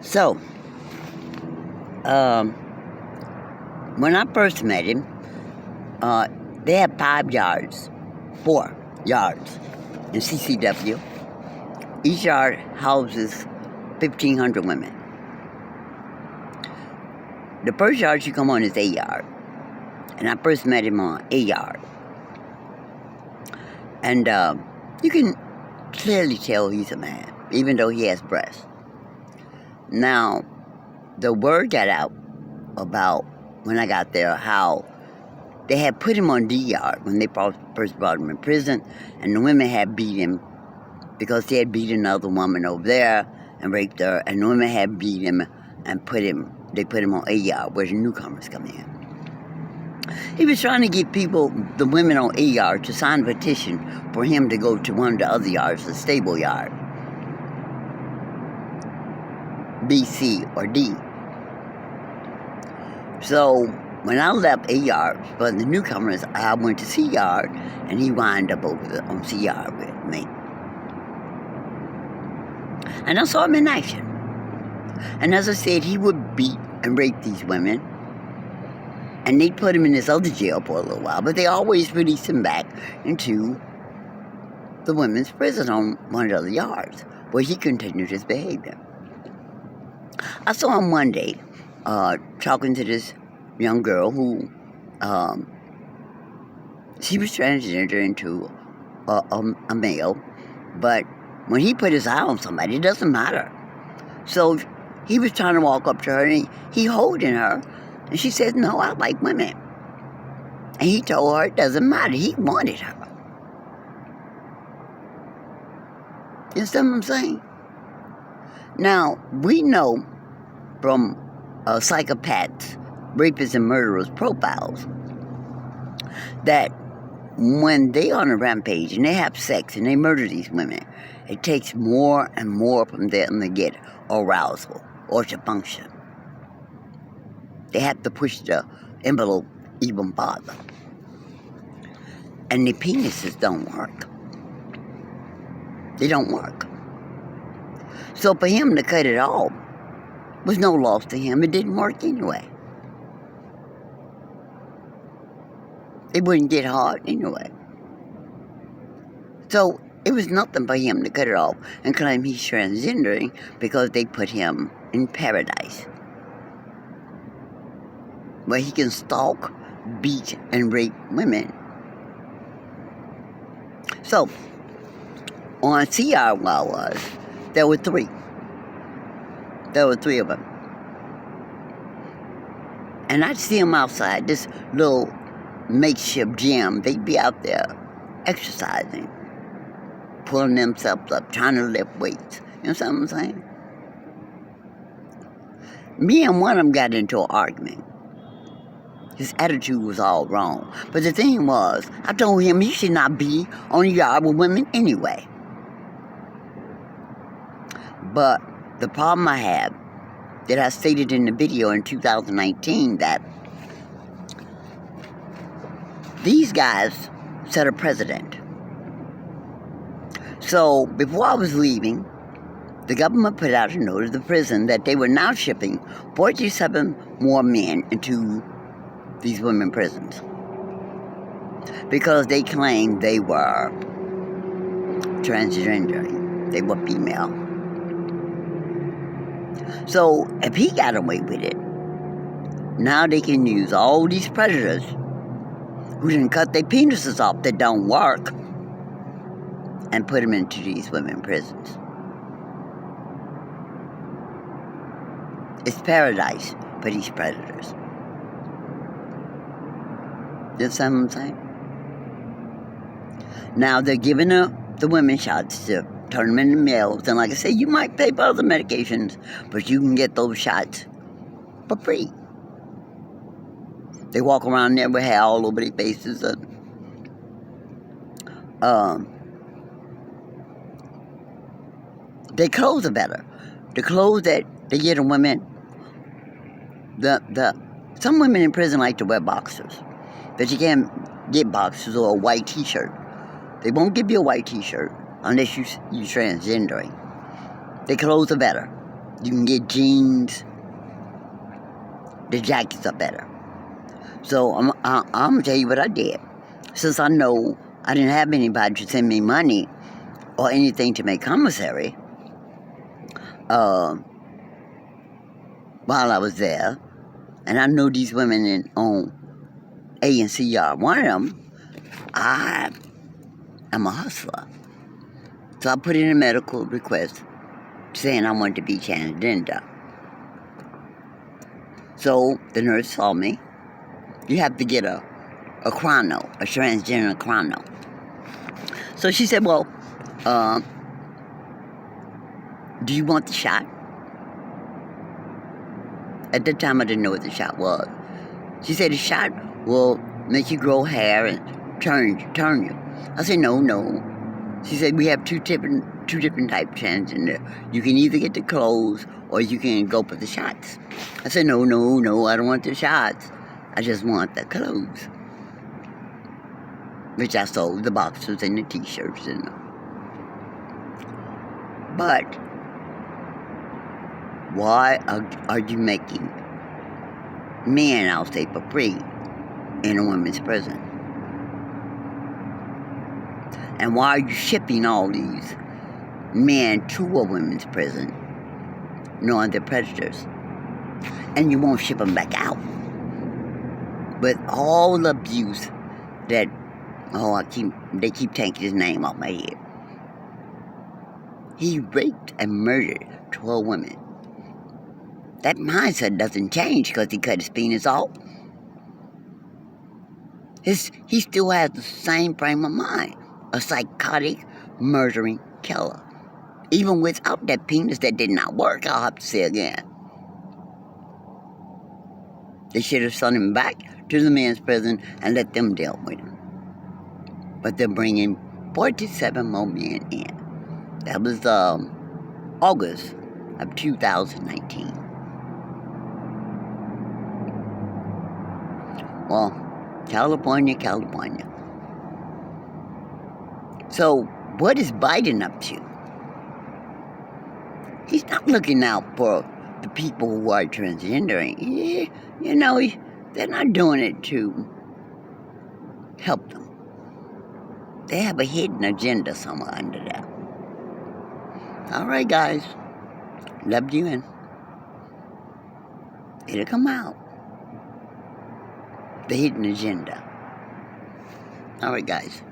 So, um, when I first met him, they had 4 yards in CCW. Each yard houses 1,500 women. The first yard you come on is a yard, and I first met him on a yard. And you can clearly tell he's a man, even though he has breasts. Now, the word got out about when I got there how they had put him on D yard when they first brought him in prison, and the women had beat him because he had beat another woman over there and raped her, and the women had beat him and they put him on A yard where the newcomers come in. He was trying to get the women on A yard, to sign a petition for him to go to one of the other yards, the stable yard, B, C, or D. So when I left A yard for the newcomers, I went to C yard, and he wound up on C yard with me. And I saw him in action. And as I said, he would beat and rape these women. And they'd put him in this other jail for a little while, but they always released him back into the women's prison on one of the other yards, where he continued his behavior. I saw him one day talking to this young girl who, she was transgender into a male, but when he put his eye on somebody, it doesn't matter. So he was trying to walk up to her, and he holding her, and she said, "No, I like women." And he told her it doesn't matter. He wanted her. You understand what I'm saying? Now, we know from psychopaths, rapists, and murderers' profiles that when they are on a rampage and they have sex and they murder these women, it takes more and more from them to get arousal or to function. They have to push the envelope even farther. And the penises don't work. They don't work. So for him to cut it off was no loss to him. It didn't work anyway. It wouldn't get hard anyway. So it was nothing for him to cut it off and claim he's transgendering because they put him in paradise, where he can stalk, beat, and rape women. So, on CR where I was, there were 3. There were 3 of them. And I'd see them outside this little makeshift gym. They'd be out there exercising, pulling themselves up, trying to lift weights. You know what I'm saying? Me and one of them got into an argument. His attitude was all wrong. But the thing was, I told him he should not be on the yard with women anyway. But the problem I have, that I stated in the video in 2019, that these guys set a precedent. So before I was leaving, the government put out a notice to the prison that they were now shipping 47 more men into these women prisons because they claimed they were transgender. They were female. So if he got away with it, now they can use all these predators who didn't cut their penises off that don't work and put them into these women prisons. It's paradise for these predators. You understand what I'm saying? Now they're giving the women shots to turn them into males. And like I say, you might pay for other medications, but you can get those shots for free. They walk around there with hair all over their faces. Their clothes are better. The clothes that they get the women, some women in prison like to wear boxers. But you can't get boxers or a white t-shirt. They won't give you a white t-shirt unless you're transgendering. Their clothes are better. You can get jeans. The jackets are better. So I'm going to tell you what I did. Since I know I didn't have anybody to send me money or anything to make commissary while I was there, and I know these women on A and C are one of them, I am a hustler. So I put in a medical request saying I wanted to be transgender. So the nurse saw me. You have to get a chrono, a transgender chrono. So she said, well, do you want the shot? At that time, I didn't know what the shot was. She said the shot will make you grow hair and turn you. I said, no. She said we have two different types of transgender. You can either get the clothes or you can go for the shots. I said, no, I don't want the shots. I just want the clothes. Which I sold, the boxers and the t-shirts and them. But why are you making men, I'll say, for free in a women's prison? And why are you shipping all these men to a women's prison knowing they're predators? And you won't ship them back out. With all the abuse that, they keep taking his name off my head. He raped and murdered 12 women. That mindset doesn't change because he cut his penis off. He still has the same frame of mind. A psychotic, murdering killer. Even without that penis that did not work, I'll have to say again. They should have sent him back to the men's prison and let them deal with him. But they're bringing 47 more men in. That was August of 2019. Well, California. So, what is Biden up to? He's not looking out for the people who are transgendering. They're not doing it to help them. They have a hidden agenda somewhere under there. All right, guys. Love you, and it'll come out. The hidden agenda. All right, guys.